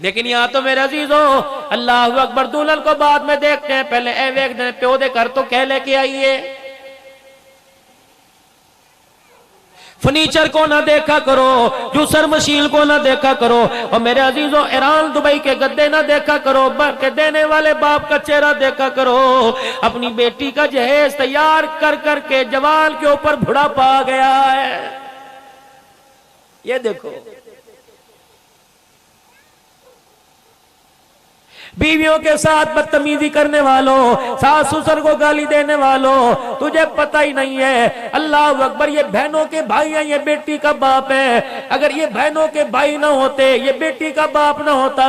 लेकिन यहां तो मेरे अजीजों अल्लाह अकबर, दुल्हन को बाद में देखते हैं, पहले ए वेख दे प्यो दे घर तो कह लेके आइए। फर्नीचर को ना देखा करो, जूसर मशीन को ना देखा करो, और मेरे अजीजों ईरान दुबई के गद्दे ना देखा करो, बल्कि देने वाले बाप का चेहरा देखा करो। अपनी बेटी का जहेज तैयार कर करके जवान के ऊपर बुढ़ापा आ गया है। ये देखो, बीवियों के साथ बदतमीजी करने वालों, सास ससुर को गाली देने वालों, तुझे पता ही नहीं है। अल्लाह अकबर, ये बहनों के भाई हैं, ये बेटी का बाप है। अगर ये बहनों के भाई ना होते, ये बेटी का बाप ना होता,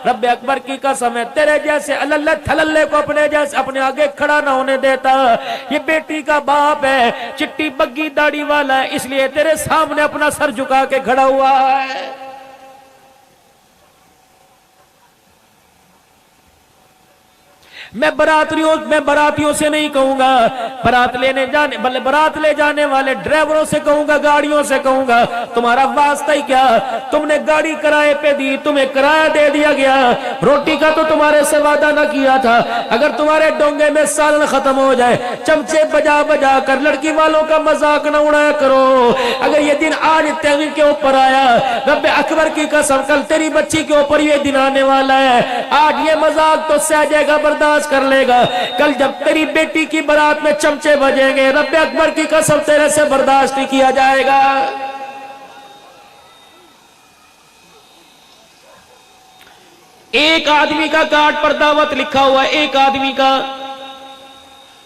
रब्बे अकबर की कसम है, तेरे जैसे अल्लल्ला थलल्ले को अपने जैसे अपने आगे खड़ा ना होने देता। ये बेटी का बाप है, चिट्टी बग्गी दाढ़ी वाला है, इसलिए तेरे सामने अपना सर झुका के खड़ा हुआ है। मैं बारातियों से नहीं कहूंगा, बारात लेने जाने बल्ले बारात ले जाने वाले ड्राइवरों से कहूंगा, गाड़ियों से कहूंगा, तुम्हारा वास्ता ही क्या? तुमने गाड़ी किराए पे दी, तुम्हें किराया दे दिया गया, रोटी का तो तुम्हारे से वादा ना किया था। अगर तुम्हारे डोंगे में सालन खत्म हो जाए, चमचे बजा बजा कर लड़की वालों का मजाक न उड़ाया करो। अगर ये दिन आज तेरे के ऊपर आया, रब्बे अकबर की कसम, कल तेरी बच्ची के ऊपर ये दिन आने वाला है। आज ये मजाक तो सह जाएगा, बर्दाश्त कर लेगा, कल जब तेरी बेटी की बारात में चमचे बजेंगे, रब्बे अकबर की कसम तेरे से बर्दाश्त नहीं किया जाएगा। एक आदमी का कार्ड पर दावत लिखा हुआ है, एक आदमी का,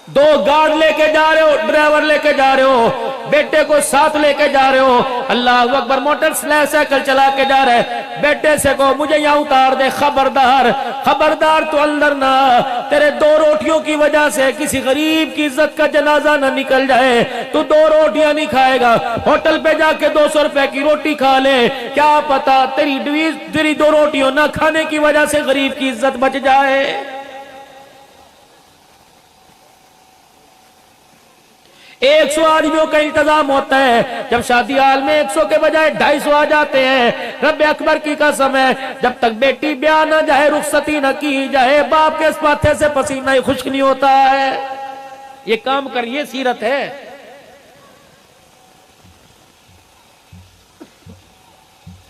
2 गार्ड लेके जा रहे हो, ड्राइवर लेके जा रहे हो, बेटे को साथ लेके जा रहे हो, अल्लाह अकबर, मोटरसाइकिल चला के जा रहे, बेटे से कहो मुझे यहां उतार दे, खबरदार खबरदार तो अंदर ना, तेरे 2 रोटियों की वजह से किसी गरीब की इज्जत का जनाजा ना निकल जाए। तू 2 रोटियां नहीं खाएगा, होटल पे जाके 200 रुपए की रोटी खा ले, क्या पता तेरी 2 रोटियों ना खाने की वजह से गरीब की इज्जत बच जाए। 100 आदमियों का इंतजाम होता है, जब शादी हाल में 100 के बजाय 250 आ जाते हैं। रब्बे अकबर की कसम है, जब तक बेटी ब्याह न जाए, रुखसती न की जाए, बाप के माथे से पसीना ही खुश्क नहीं होता है। ये काम कर, ये सीरत है।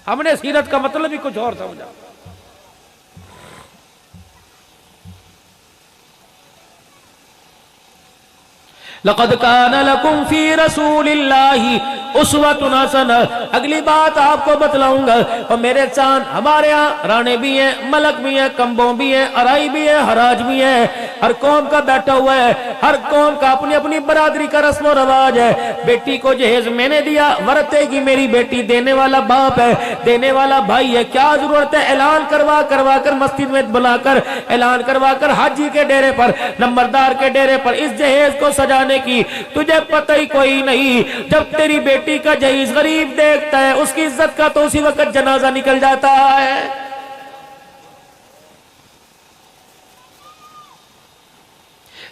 हमने सीरत का मतलब ही कुछ और समझा। लक़द कान लकुम फी रसूलिल्लाहि उस्वतुन हसना। अगली बात आपको बतलाऊंगा, और मेरे चांद हमारे यहाँ राणे भी हैं, मलक भी हैं, कम्बों भी हैं, अराई भी है, हराज भी है, हर कौम का बैठा हुआ है, हर कौम का अपनी अपनी बरादरी का रस्म रवाज है। बेटी को जहेज मैंने दिया, वरतेगी मेरी बेटी, देने वाला बाप है, देने वाला भाई है, क्या जरूरत है ऐलान करवा करवा कर, मस्जिद में बुलाकर ऐलान करवा कर, हाजी के डेरे पर, नंबरदार के डेरे पर इस जहेज को सजाने की तुझे पता ही कोई नहीं। जब तेरी बेटी का जहेज गरीब देखता है, उसकी इज्जत का तो उसी वक्त जनाजा निकल जाता है।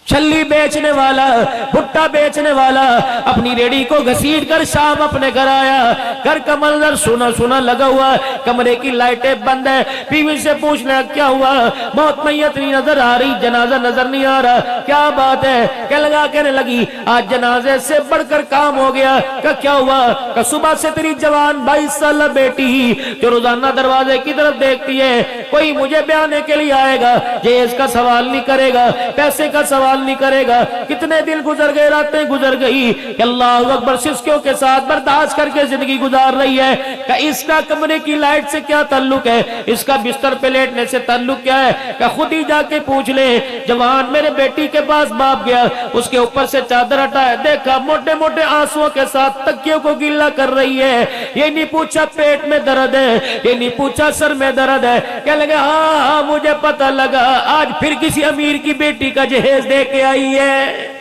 छल्ली बेचने वाला, भुट्टा बेचने वाला अपनी रेडी को घसीट कर शाम अपने घर आया, घर का मंजर सुना सुना लगा हुआ, कमरे की लाइटें बंद है। बीवी से पूछना क्या हुआ, मौत मैयत नहीं नजर आ रही, जनाजा नजर नहीं आ रहा, क्या बात है? क्या लगा, कहने लगी आज जनाजे से बढ़कर काम हो गया। क्या हुआ? का सुबह से तेरी जवान 22 साल बेटी जो रोजाना दरवाजे की तरफ देखती है, कोई मुझे ब्याने के लिए आएगा, जहेज का सवाल नहीं करेगा, पैसे का सवाल नहीं करेगा। कितने दिन गुजर गए, रातें गुजर गई, अल्लाह अकबर सिस्कियों के साथ बर्दाश्त करके जिंदगी गुजार रही है। क्या इसका कमरे की लाइट से क्या ताल्लुक है, इसका बिस्तर पे लेटने से ताल्लुक क्या है? क्या खुद ही जाके पूछ ले। जवान मेरे बेटी के पास बाप गया, उसके ऊपर से चादर हटाया, देखा मोटे मोटे आंसुओं के साथ तकियों को गीला कर रही है। ये नहीं पूछा पेट में दर्द है, ये नहीं पूछा सर में दर्द है। क्या लगा, हाँ मुझे पता लगा, आज फिर किसी अमीर की बेटी का जहेज दे के आई है।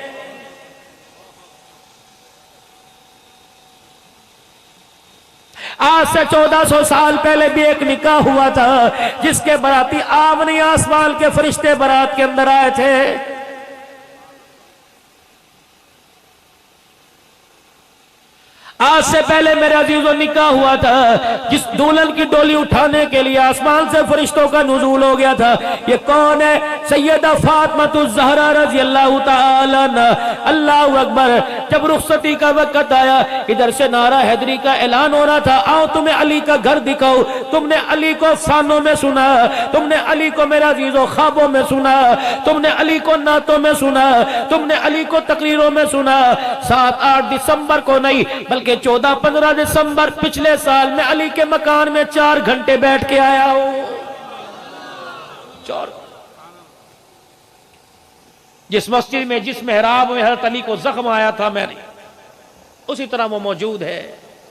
आज से 1400 साल पहले भी एक निकाह हुआ था, जिसके बराती आमनी आसमान के फरिश्ते बारात के अंदर आए थे। आज से पहले मेरे अजीजों निकाह हुआ था, जिस दुल्हन की डोली उठाने के लिए आसमान से फरिश्तों का नुज़ूल हो गया था। ये कौन है? सैयदा फातिमा ज़हरा रज़ी अल्लाह ताला अन्हा। अल्लाह अकबर। जब रुखसती का वक्त आया, इधर से नारा हैदरी का ऐलान हो रहा था, आओ तुम्हें अली का घर दिखाओ। तुमने अली को फानों में सुना, तुमने अली को मेरा अजीजों ख्वाबों में सुना, तुमने अली को नातों में सुना, तुमने अली को तकरीरों में सुना। 7-8 दिसंबर को नहीं बल्कि 14-15 दिसंबर पिछले साल में अली के मकान में 4 घंटे बैठ के आया हूं। 4। जिस मस्जिद में, जिस मेहराब में हज़रत अली को जख्म आया था मैंने, उसी तरह वो मौजूद है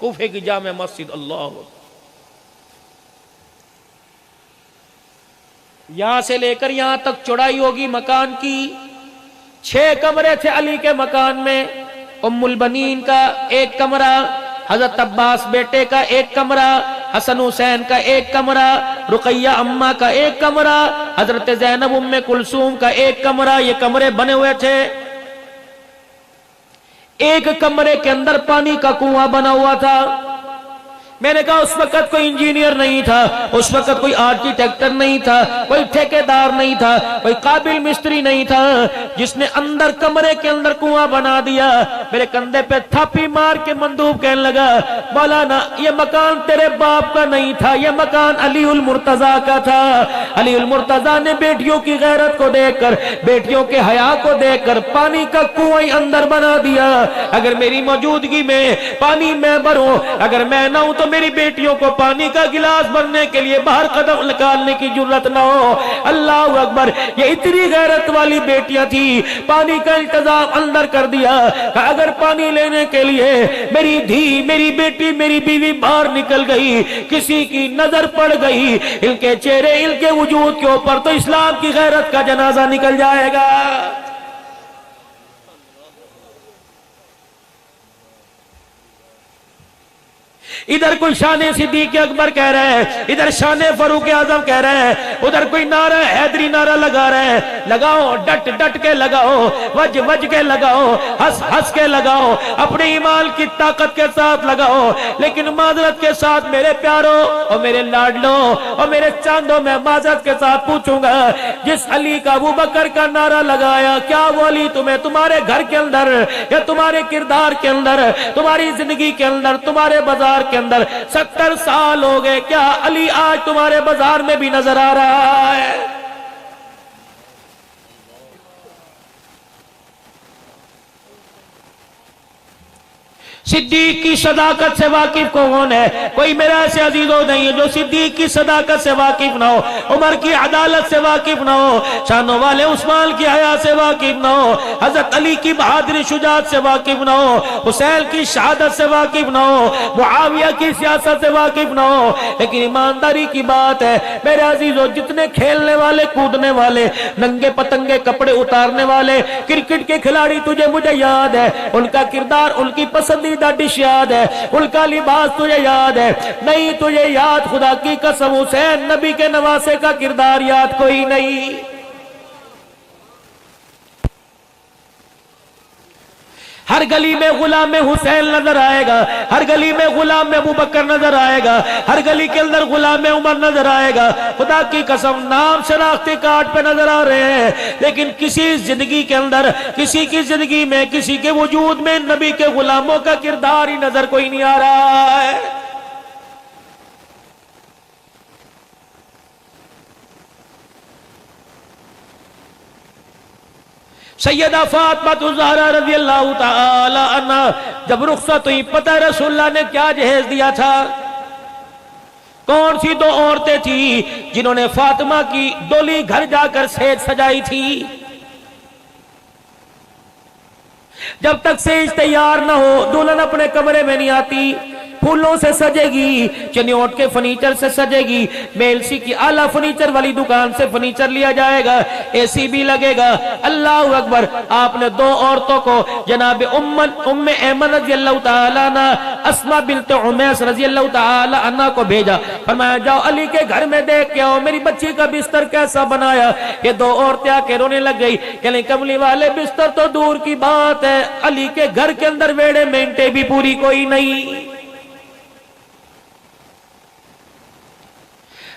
कूफे की जामे मस्जिद। अल्लाह, यहां से लेकर यहां तक चौड़ाई होगी मकान की। 6 कमरे थे अली के मकान में। उम्मुल बनीन का 1 कमरा, हजरत अब्बास बेटे का 1 कमरा, हसन हुसैन का 1 कमरा, रुकैया अम्मा का 1 कमरा, हजरत ज़ैनब उम्मे कुलसूम का 1 कमरा। ये कमरे बने हुए थे। एक कमरे के अंदर पानी का कुआं बना हुआ था। मैंने कहा उस वक्त कोई इंजीनियर नहीं था, उस वक्त कोई आर्किटेक्टर नहीं था, कोई ठेकेदार नहीं था, कोई काबिल मिस्त्री नहीं था, जिसने अंदर कमरे के अंदर कुआं बना दिया। मेरे कंधे पे थापी मार के मंदूब कहने लगा, मौलाना ये मकान तेरे बाप का नहीं था, ये मकान अली उल मुर्तजा का था। अली उल मुर्तजा ने बेटियों की गैरत को देखकर, बेटियों के हया को देखकर पानी का कुआं अंदर बना दिया। अगर मेरी मौजूदगी में पानी मैं भरूं, अगर मैं ना हूं तो मेरी बेटियों को पानी का गिलास भरने के लिए बाहर कदम निकालने की जरूरत ना हो। अल्लाह अकबर। ये इतनी गैरत वाली बेटियां थी, पानी का इंतजाम अंदर कर दिया। अगर पानी लेने के लिए मेरी धी, मेरी बेटी, मेरी बीवी बाहर निकल गई, किसी की नजर पड़ गई इनके चेहरे, इनके वजूद के ऊपर, तो इस्लाम की गैरत का जनाजा निकल जाएगा। इधर कोई शाने सिद्दीक अकबर कह रहे हैं, इधर शाने फारूक आजम कह रहे हैं, उधर कोई नारा हैदरी नारा लगा रहे हैं। लगाओ, डट डट के लगाओ, वज वज के लगाओ, हंस हंस के लगाओ, अपने ईमान की ताकत के साथ लगाओ। लेकिन माजरत के साथ मेरे प्यारों और मेरे लाडलों और मेरे चांदों, में माजरत के साथ पूछूंगा, जिस अली का अबू बकर का नारा लगाया, क्या वो अली तुम्हें तुम्हारे घर के अंदर या तुम्हारे किरदार के अंदर, तुम्हारी जिंदगी के अंदर, तुम्हारे बाजार के अंदर 70 साल हो गए, क्या अली आज तुम्हारे बाजार में भी नजर आ रहा है? सिद्दीक की सदाकत से वाकिफ कौन है? कोई मेरा ऐसे अजीजों नहीं है जो सिद्दीक की सदाकत से वाकिफ ना हो, उमर की अदालत से वाकिफ ना हो, शानों वाले उस्मान की हया से वाकिफ ना हो, हजरत अली की बहादुरी शुजात से वाकिफ ना हो, हुसैन की शहादत से वाकिफ ना हो, मुआविया की सियासत से वाकिफ ना हो। लेकिन ईमानदारी की बात है मेरे अजीजों, जितने खेलने वाले, कूदने वाले, नंगे पतंगे कपड़े उतारने वाले क्रिकेट के खिलाड़ी तुझे मुझे याद है, उनका किरदार, उनकी पसंदीदा डिश याद है, उनका लिबास तुझे याद है? नहीं तुझे याद, खुदा की कसम, हुसैन नबी के नवासे का किरदार याद कोई नहीं। हर गली में गुलाम में हुसैन नजर आएगा, हर गली में गुलाम में अबू बकर नजर आएगा, हर गली के अंदर गुलाम में उमर नजर आएगा। खुदा की कसम नाम शनाख्ती कार्ड पे नजर आ रहे हैं, लेकिन किसी जिंदगी के अंदर, किसी की जिंदगी में, किसी के वजूद में नबी के गुलामों का किरदार ही नजर कोई नहीं आ रहा है। सैयदा फातिमा ज़हरा रज़ी अल्लाह ताला अन्हा जब रुखसत हुई, पता रसूलुल्लाह ने क्या जहेज दिया था? कौन सी 2 औरतें थी जिन्होंने फातिमा की डोली घर जाकर सेज सजाई थी? जब तक सेज तैयार ना हो दुल्हन अपने कमरे में नहीं आती। फूलों से सजेगी, चिन्योट के फर्नीचर से सजेगी, मेलसी की आला फर्नीचर वाली दुकान से फर्नीचर लिया जाएगा, एसी भी लगेगा। अल्लाह अकबर। आपने दो औरतों को जनाब उम्मे ऐमन रज़ी अल्लाह तआला अन्हा, अस्मा बिन्त उमैस रज़ी अल्लाह तआला अन्हा को भेजा। फरमाया जाओ अली के घर में देख के आओ मेरी बच्ची का बिस्तर कैसा बनाया। ये दो औरतें आके रोने लग गई, कहने कमली वाले बिस्तर तो दूर की बात है, अली के घर के अंदर वेड़े मेंटे भी पूरी कोई नहीं।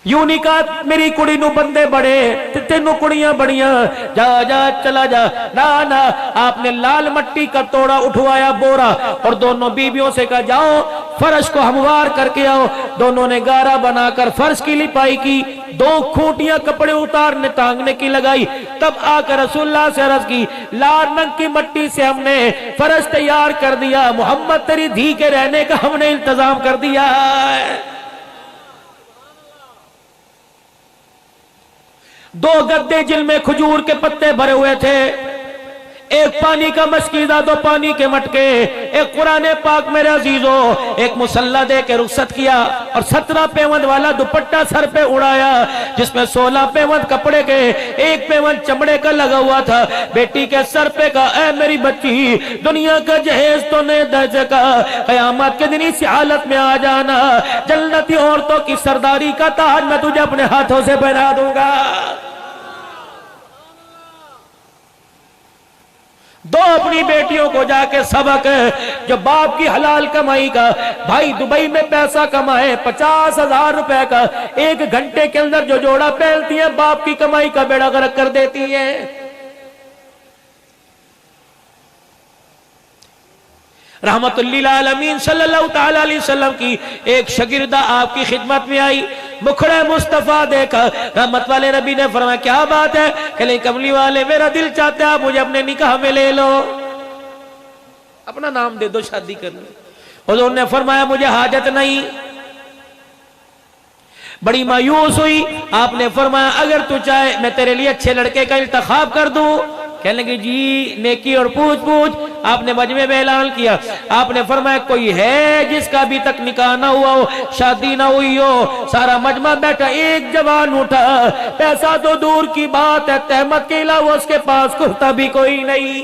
यूं नहीं कहा मेरी कुड़ी नू बंदे बड़े, तेनू कुड़ियां बड़ियां, जा जा चला जा। ना ना, आपने लाल मट्टी का तोड़ा उठवाया बोरा और दोनों बीवियों से कहा जाओ फर्श को हमवार करके आओ। दोनों ने गारा बनाकर फर्श की लिपाई की, दो खूंटियां कपड़े उतारने टांगने की लगाई। तब आकर रसूलुल्लाह से अर्ज की, लाल रंग की मट्टी से हमने फर्श तैयार कर दिया, मोहम्मद तेरी धी के रहने का हमने इंतजाम कर दिया है। दो गद्दे जिनमें खजूर के पत्ते भरे हुए थे, एक पानी का मशकीदा, दो पानी के मटके, एक कुरान पाक मेरे अजीजों, एक मुसल्ला दे के रुखसत किया और 17 पेवंद वाला दुपट्टा सर पे उड़ाया जिसमें 16 पेवंद कपड़े के, एक पेवंद चमड़े का लगा हुआ था। बेटी के सर पे का, ऐ मेरी बच्ची दुनिया का जहेज तो ने दे सका, कयामत के दिन इस हालत में आ जाना, जन्नती औरतों की सरदारी का ताज मैं तुझे अपने हाथों से पहना दूंगा। दो अपनी बेटियों को जाके सबक, जो बाप की हलाल कमाई का, भाई दुबई में पैसा कमाए 50,000 रुपए का, एक घंटे के अंदर जो जोड़ा पहनती है बाप की कमाई का बेड़ा गर्क कर देती है। रहमतुल्लिल आलमीन सल्लल्लाहु तआला अलैहि वसल्लम की एक शागिर्दा आपकी खिदमत में आई, मुखड़े मुस्तफा देखा, रहमत वाले नबी ने फरमाया क्या बात है? कहले कमली वाले मेरा दिल चाहता है आप मुझे अपने निकाह में ले लो, अपना नाम दे दो, शादी कर लो। हुजूर ने फरमाया मुझे हाजत नहीं। बड़ी मायूस हुई, आपने फरमाया अगर तू चाहे मैं तेरे लिए अच्छे लड़के का इंतखाब कर दूं। कहने लगी जी नेकी और पूछ पूछ। आपने मजमे में ऐलान किया, आपने फरमाया कोई है जिसका अभी तक निकाह ना हुआ हो, शादी ना हुई हो। सारा मजमा बैठा, एक जवान उठा, पैसा तो दूर की बात है, तहमत के अलावा उसके पास कुर्ता भी कोई नहीं।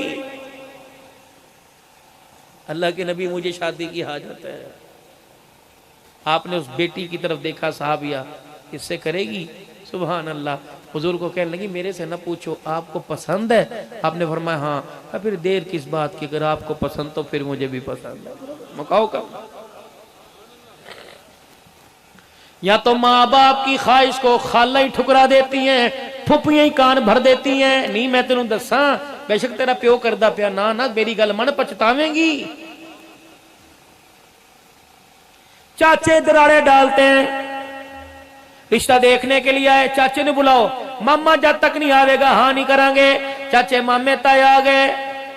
अल्लाह के नबी मुझे शादी की हाजत है। आपने उस बेटी की तरफ देखा, साहबिया किससे करेगी? सुभान अल्लाह। हुजूर को कहने लगी मेरे से ना पूछो, आपको पसंद है? आपने फरमाया हाँ। फिर देर किस बात की, अगर आपको पसंद तो फिर मुझे भी पसंद है, मकाओ का। या तो माँ बाप की ख्वाहिश को खाला ही ठुकरा देती हैं, फुफियां ही कान भर देती हैं। नहीं मैं तेनू दसा, बेशक तेरा प्यो करदा पिया, ना ना मेरी गल मन, पछतावेंगी। चाचे दराड़े डालते हैं, रिश्ता देखने के लिए आए, चाचे ने बुलाओ, मामा जब तक नहीं आवेगा हाँ नहीं करांगे। चाचे मामे ताए आ गए,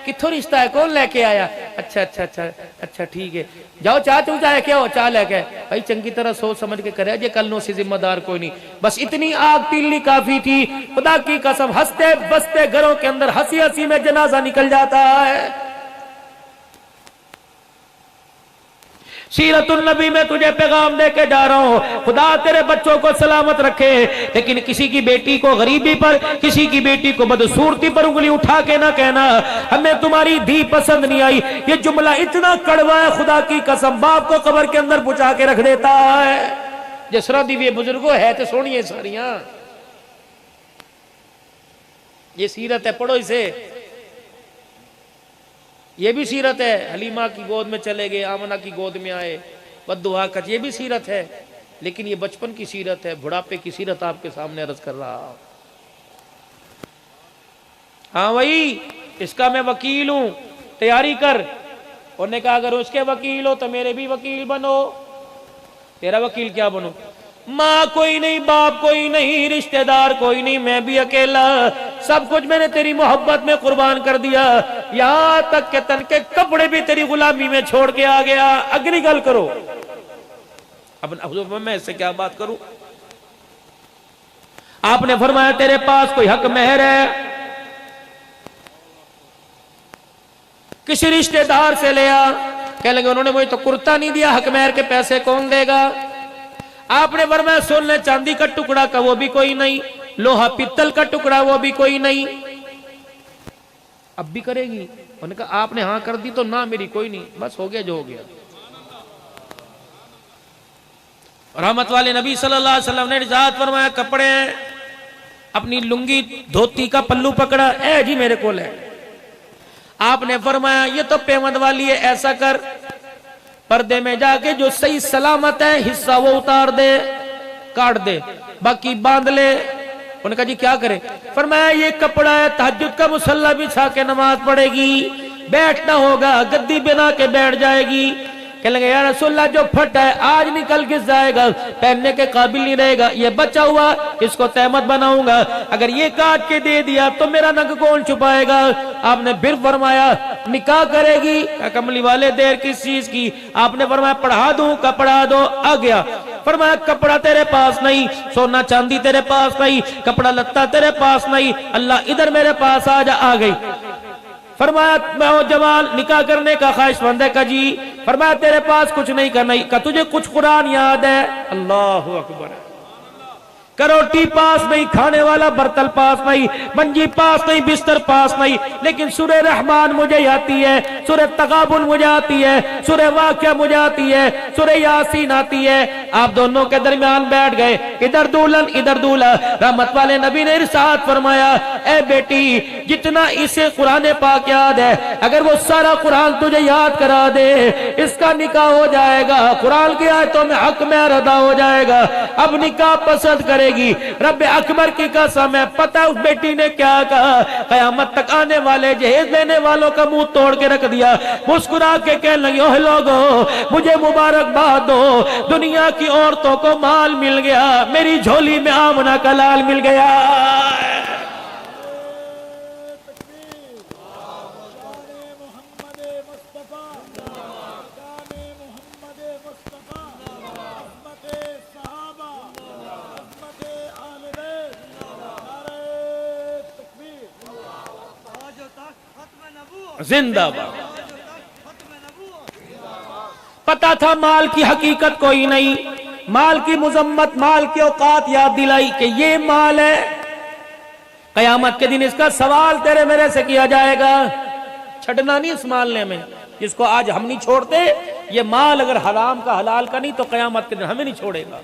किथों रिश्ता है, कौन लेके आया? अच्छा अच्छा अच्छा अच्छा ठीक है, जाओ चाह तू चाहे क्या हो, चाह लेके भाई चंगी तरह सोच समझ के करे, जे कल नो से जिम्मेदार कोई नहीं। बस इतनी आग तिल्ली काफी थी। खुदा की कसम हंसते बसते घरों के अंदर हंसी हंसी में जनाजा निकल जाता है। सीरतुन नबी में तुझे पैगाम दे के जा रहा हूं, खुदा तेरे बच्चों को सलामत रखे, लेकिन किसी की बेटी को गरीबी पर, किसी की बेटी को बदसूरती पर उंगली उठा के ना कहना हमें तुम्हारी धी पसंद नहीं आई। ये जुमला इतना कड़वा है, खुदा की कसम बाप को कब्र के अंदर पहुंचा के रख देता है। जिसरा दिव्य बुजुर्गो है तो सोनिए सारियां, ये सीरत है, पढ़ो इसे। ये भी सीरत है, हलीमा की गोद में चले गए, आमना की गोद में आए, बद्दुआ का, ये भी सीरत है। लेकिन ये बचपन की सीरत है, बुढ़ापे की सीरत आपके सामने अर्ज कर रहा। हाँ भाई इसका मैं वकील हूं, तैयारी कर। उन्होंने कहा अगर उसके वकील हो तो मेरे भी वकील बनो। तेरा वकील क्या बनो? माँ कोई नहीं, बाप कोई नहीं, रिश्तेदार कोई नहीं, मैं भी अकेला, सब कुछ मैंने तेरी मोहब्बत में कुर्बान कर दिया, यहां तक के तन के कपड़े भी तेरी गुलामी में छोड़ के आ गया। अगली गल करो। अब मैं इससे क्या बात करूं? आपने फरमाया तेरे पास कोई हक मेहर है, किसी रिश्तेदार से ले आ। कहने लगे उन्होंने मुझे तो कुर्ता नहीं दिया, हक महर के पैसे कौन देगा? आपने फरमाया सोने चांदी का टुकड़ा का वो भी कोई नहीं, लोहा पित्तल का टुकड़ा वो भी कोई नहीं। अब भी करेगी? उन्होंने कहा आपने हाँ कर दी तो ना मेरी कोई नहीं, बस हो गया जो हो गया। रहमत वाले नबी सल्लल्लाहु अलैहि वसल्लम ने इरशाद फरमाया कपड़े हैं, अपनी लुंगी धोती का पल्लू पकड़ा, ए जी मेरे को है। आपने फरमाया ये तो पेमंद वाली है, ऐसा कर पर्दे में जाके जो सही सलामत है हिस्सा वो उतार दे, काट दे, बाकी बांध ले। उन्होंने कहा जी क्या करे? फरमाया ये कपड़ा है, तहज्जुद का मुसल्ला बिछा के नमाज पढ़ेगी, बैठना होगा, गद्दी बना के बैठ जाएगी। कहने लगे यार रसूलल्लाह जो फटा है आज निकल के जाएगा, पहनने के काबिल नहीं रहेगा, ये बचा हुआ इसको तहमत बनाऊंगा, अगर ये काट के दे दिया तो मेरा नंग कौन छुपाएगा? आपने फिर फरमाया निकाह करेगी? कमली वाले देर किस चीज की? आपने फरमाया पढ़ा दूं का पढ़ा दो। आ गया। फरमाया कपड़ा तेरे पास नहीं, सोना चांदी तेरे पास नहीं, कपड़ा लत्ता तेरे पास नहीं, अल्लाह इधर मेरे पास आ जा। आ गई। फरमाया मैं जमाल निकाह करने का ख्वाहिशमंद है का जी। फरमाया तेरे पास कुछ नहीं करना, का तुझे कुछ कुरान याद है? अल्लाहु अकबर। करोटी पास नहीं, खाने वाला बर्तन पास नहीं, मंजी पास नहीं, बिस्तर पास नहीं, लेकिन सूरह रहमान मुझे आती है, सूरह तगाबुन मुझे आती है, सूरह वाक़िया मुझे आती है, सूरह यासीन आती है। आप दोनों के दरमियान बैठ गए, इधर दुल्हन इधर दूल्हा। रहमत वाले नबी ने इरशाद फरमाया ए बेटी जितना इसे कुरान पाक याद है, अगर वो सारा कुरान तुझे याद करा दे इसका निकाह हो जाएगा, कुरान की आयतों में हक में अदा हो जाएगा। अब निकाह पसंद करे रब अकबर की कसम है, पता उस बेटी ने क्या कहा? कयामत तक आने वाले जहेज लेने वालों का मुंह तोड़ के रख दिया। मुस्कुरा के कहने लगी ओह लोगो मुझे मुबारकबाद दो, दुनिया की औरतों को माल मिल गया, मेरी झोली में आमना का लाल मिल गया। जिंदाबाद। पता था माल की हकीकत कोई नहीं, माल की मुजम्मत, माल की औकात याद दिलाई कि ये माल है, कयामत के दिन इसका सवाल तेरे मेरे से किया जाएगा। छटना नहीं इस मालने में, जिसको आज हम नहीं छोड़ते, ये माल अगर हराम का हलाल का नहीं तो कयामत के दिन हमें नहीं छोड़ेगा।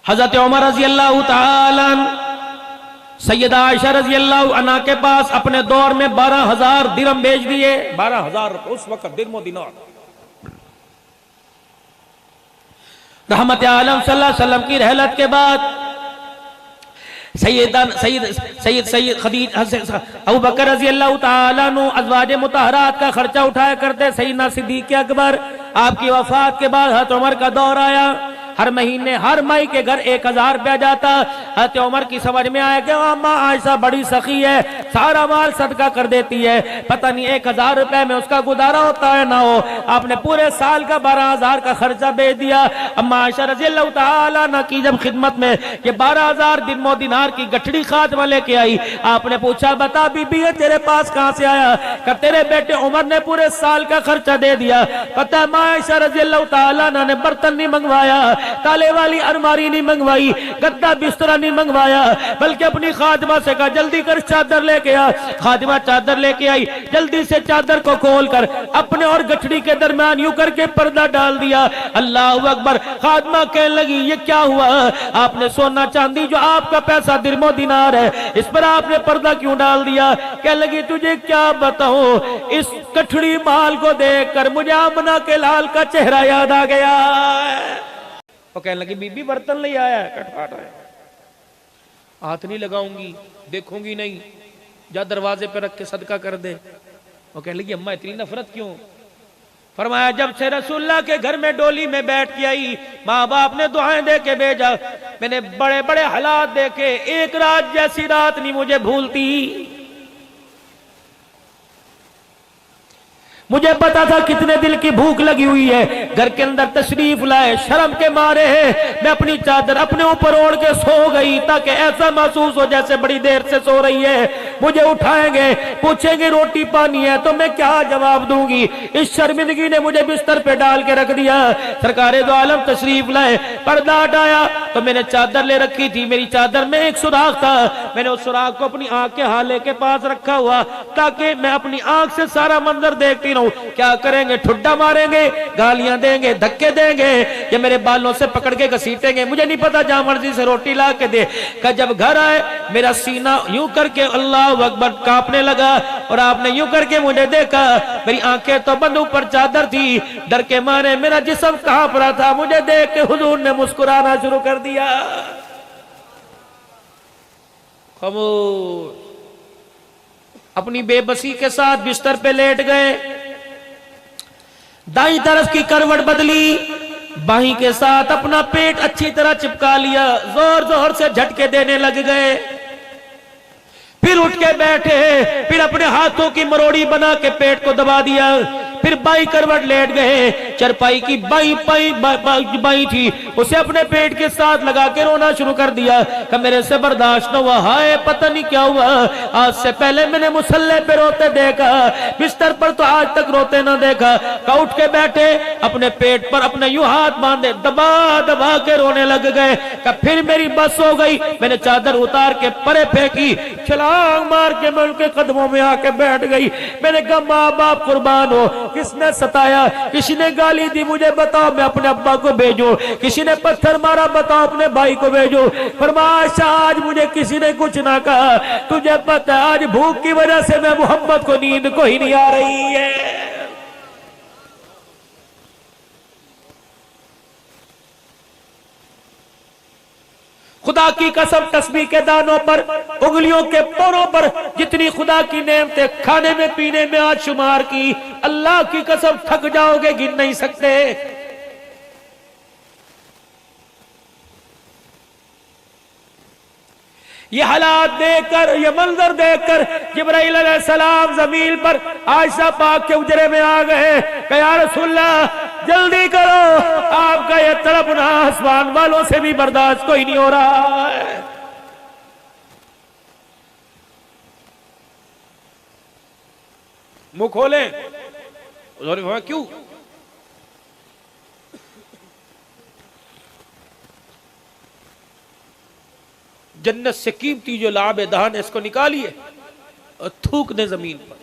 हजरत उमर रजी अल्लाह तआला सैयदा आयशा रजी अल्लाह अन्हा के पास अपने दौर में 12,000 दिरहम भेज दिए। 12,000 रुपए उस वक्त दिरहम दिनार। रहमत आलम सल्लल्लाहु अलैहि वसल्लम की रहलत के बाद सैयद अबू बकर रजी अल्लाह तआला अन्हु अज़वाज मुतहरात का खर्चा उठाया करते। सैयदना सिद्दीक़ अकबर आपकी वफात के बाद हज़रत उमर का दौर आया। हर महीने हर माई के घर 1,000 रुपया जाता। हज़रत उमर की समझ में आया कि अम्मा आयशा बड़ी सखी है, सारा माल सदका कर देती है, पता नहीं 1,000 रुपए में उसका गुजारा होता है ना हो। आपने पूरे साल का 12,000 का खर्चा भेज दिया। अम्मा आयशा रज़ी अल्लाह तआला अन्हा की जब खिदमत में ये 12,000 दिनार की गठड़ी खातमा लेके आई, आपने पूछा बता बीबी है तेरे पास कहां से आया? कर तेरे बेटे उमर ने पूरे साल का खर्चा दे दिया। पता है आयशा रज़ी अल्लाह तआला अन्हा ने बर्तन नहीं मंगवाया, ताले वाली अलमारी नहीं मंगवाई, गद्दा बिस्तरा नहीं मंगवाया, बल्कि अपनी खादिमा से कहा जल्दी कर चादर लेके आ। खादिमा चादर लेके आई, जल्दी से चादर को खोलकर अपने और गठड़ी के दरमियान यूं करके पर्दा डाल दिया। अल्लाह अकबर। खादिमा कहने लगी ये क्या हुआ? आपने सोना चांदी जो आपका पैसा दिरमो दिनार है इस पर आपने पर्दा क्यों डाल दिया? कहने लगी तुझे क्या बताऊं, इस गठड़ी माल को देखकर मुझे आमना के लाल का चेहरा याद आ गया। वो कहने लगी बीबी बर्तन ले आया है, कटकाट है, हाथ नहीं लगाऊंगी, देखूंगी नहीं, जा दरवाजे पे रख के सदका कर दे। वो कहने लगी अम्मा इतनी नफरत क्यों? फरमाया जब से रसूलुल्लाह के घर में डोली में बैठ के आई, माँ बाप ने दुआएं दे के भेजा, मैंने बड़े बड़े हालात देखे, एक रात जैसी रात नहीं मुझे भूलती। मुझे पता था कितने दिल की भूख लगी हुई है। घर के अंदर तशरीफ लाए, शर्म के मारे मैं अपनी चादर अपने ऊपर ओढ़ के सो गई, ताकि ऐसा महसूस हो जैसे बड़ी देर से सो रही है। मुझे उठाएंगे, पूछेंगे रोटी पानी है, तो मैं क्या जवाब दूंगी। इस शर्मिंदगी ने मुझे बिस्तर पे डाल के रख दिया। सरकारे दो आलम तशरीफ लाए, पर्दा हटाया तो मैंने चादर ले रखी थी। मेरी चादर में एक सुराख था, मैंने उस सुराख को अपनी आंख के हाले के पास रखा हुआ, ताकि मैं अपनी आंख से सारा मंजर देखती रहूं। क्या करेंगे, ठुड्डा मारेंगे, गालियां देंगे, धक्के देंगे, या मेरे बालों से पकड़ के घसीटेंगे, मुझे नहीं पता। जहां मर्जी से रोटी ला के दे। जब घर आए मेरा सीना यूं करके अल्लाह अकबर कांपने लगा, और आपने यूं करके मुझे देखा। मेरी आंखें तो बंद, ऊपर चादर थी। डर के मारे मेरा जिस्म कांप रहा था। मुझे देख के हुजूर ने मुस्कुराना शुरू कर दिया। खामोश, अपनी बेबसी के साथ बिस्तर पे लेट गए। दाईं तरफ की करवट बदली, बाहीं के साथ अपना पेट अच्छी तरह चिपका लिया, जोर जोर से झटके देने लग गए। फिर उठ के बैठे, फिर अपने हाथों की मरोड़ी बना के पेट को दबा दिया। फिर बाई करवट लेट गए। चरपाई की बाई थी, उसे अपने पेट के साथ लगा के रोना शुरू कर दिया कि मेरे से बर्दाश्त न हुआ। हाय, पता नहीं क्या हुआ, आज से पहले मैंने मुसल्ले पे रोते देखा, बिस्तर पर तो आज तक रोते ना देखा। उठ के बैठे, अपने पेट पर अपने यूं हाथ बांधे, दबा दबा के रोने लग गए। फिर मेरी बस हो गई, मैंने चादर उतार के परे फेंकी, छलांग मार के मैं उनके कदमों में आके बैठ गई। मैंने कहा, माँ बाप कुर्बान हो, किसने सताया, किसी ने गाली दी, मुझे बताओ, मैं अपने अब्बा को भेजो। किसी ने पत्थर मारा, बताओ, अपने भाई को भेजो। फरमाया, आज मुझे किसी ने कुछ ना कहा, तुझे पता है आज भूख की वजह से मैं मोहम्मद को नींद को ही नहीं आ रही है। खुदा की कसम, तस्बीह के दानों पर, उंगलियों के पोरों पर जितनी खुदा की नेमतें खाने में पीने में आज शुमार की, अल्लाह की कसम थक जाओगे, गिन नहीं सकते। ये हालात देखकर, ये मंजर देखकर जिब्राइल अलैहिस्सलाम जमीन पर आयशा पाक के उजरे में आ गए। या रसूलल्लाह, जल्दी करो, आपका ये तड़पना आसमान वालों से भी बर्दाश्त कोई नहीं हो रहा है। मुंह खोले। उन्होंने कहा, क्यों? जन्नत से कीमती जो लाभ दान है, इसको निकालिए और थूक दे जमीन पर।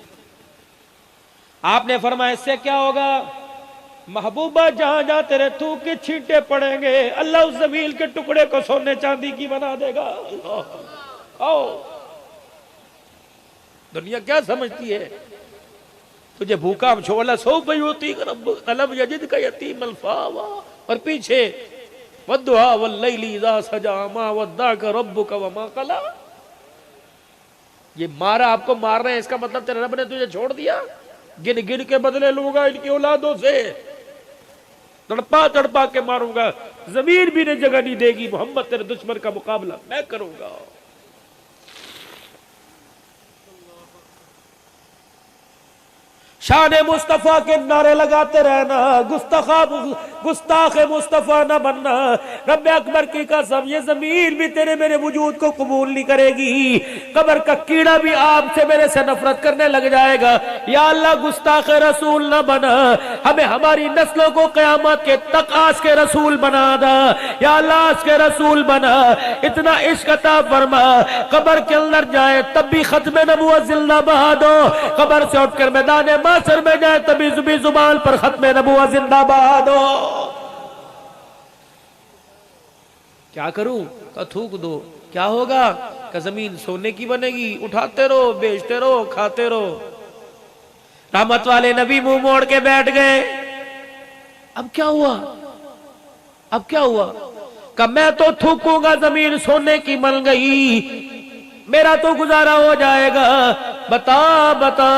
आपने फरमाया, इससे क्या होगा? महबूबा, जहां जहां तेरे थूक के छींटे पड़ेंगे, अल्लाह उस जमीन के टुकड़े को सोने चांदी की बना देगा। आओ, दुनिया क्या समझती है तुझे भूखा छोड़ा, सो गई होती कलब यजिद का यतीम अल्फावा, और पीछे वद्दुहा वल्लैली इज़ा सजा मा वद्दाका रब्बुका वमा कला। ये मारा, आपको मार रहे हैं, इसका मतलब तेरे रब ने तुझे छोड़ दिया? गिन गिन के बदले लूंगा इनकी औलादों से, तड़पा तड़पा के मारूंगा, जमीन भी ने जगह नहीं देगी। मोहम्मद, तेरे दुश्मन का मुकाबला मैं करूंगा। शान मुस्तफा के नारे लगाते रहना, गुस्ताख मुस्तफा न बनना। रब अकबर की कसम, ये जमीन भी तेरे मेरे वजूद को कबूल नहीं करेगी। कब्र का कीड़ा भी आपसे मेरे से नफरत करने लग जाएगा। या अल्लाह, गुस्ताख रसूल न बना, हमें हमारी नस्लों को क़यामत के तक आज के रसूल बना दा। या अल्लाह, आज के रसूल बना, इतना इश्क अता फरमा, कब्र के अंदर जाए तब भी खत्म नबूवत जिंदा बहा दो। कब्र से उठकर मैदान सर में जाए तभी जुबान पर खत्म नबूवत जिंदाबाद हो। क्या करूं? का थूक दो। क्या होगा? का जमीन सोने की बनेगी, उठाते रहो, बेचते रहो, खाते रहो। रहमत वाले नबी मुंह मोड़ के बैठ गए। अब क्या हुआ? अब क्या हुआ? का मैं तो थूकूंगा, जमीन सोने की बन गई, मेरा तो गुजारा हो जाएगा। बता बता।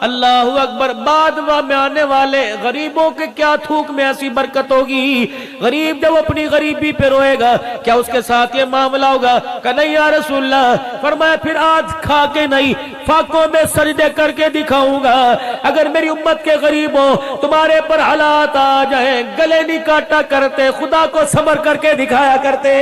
अल्लाह अकबर। बाद में आने वाले गरीबों के क्या थूक में ऐसी बरकत होगी। गरीब जब अपनी गरीबी पे रोएगा क्या उसके साथ ये मामला होगा? नहीं या रसूलल्लाह। फरमाया फिर आज खा के नहीं, फाकों में सजदे करके दिखाऊंगा। अगर मेरी उम्मत के गरीबों तुम्हारे पर हालात आ जाए, गले नहीं काटा करते, खुदा को सब्र करके दिखाया करते।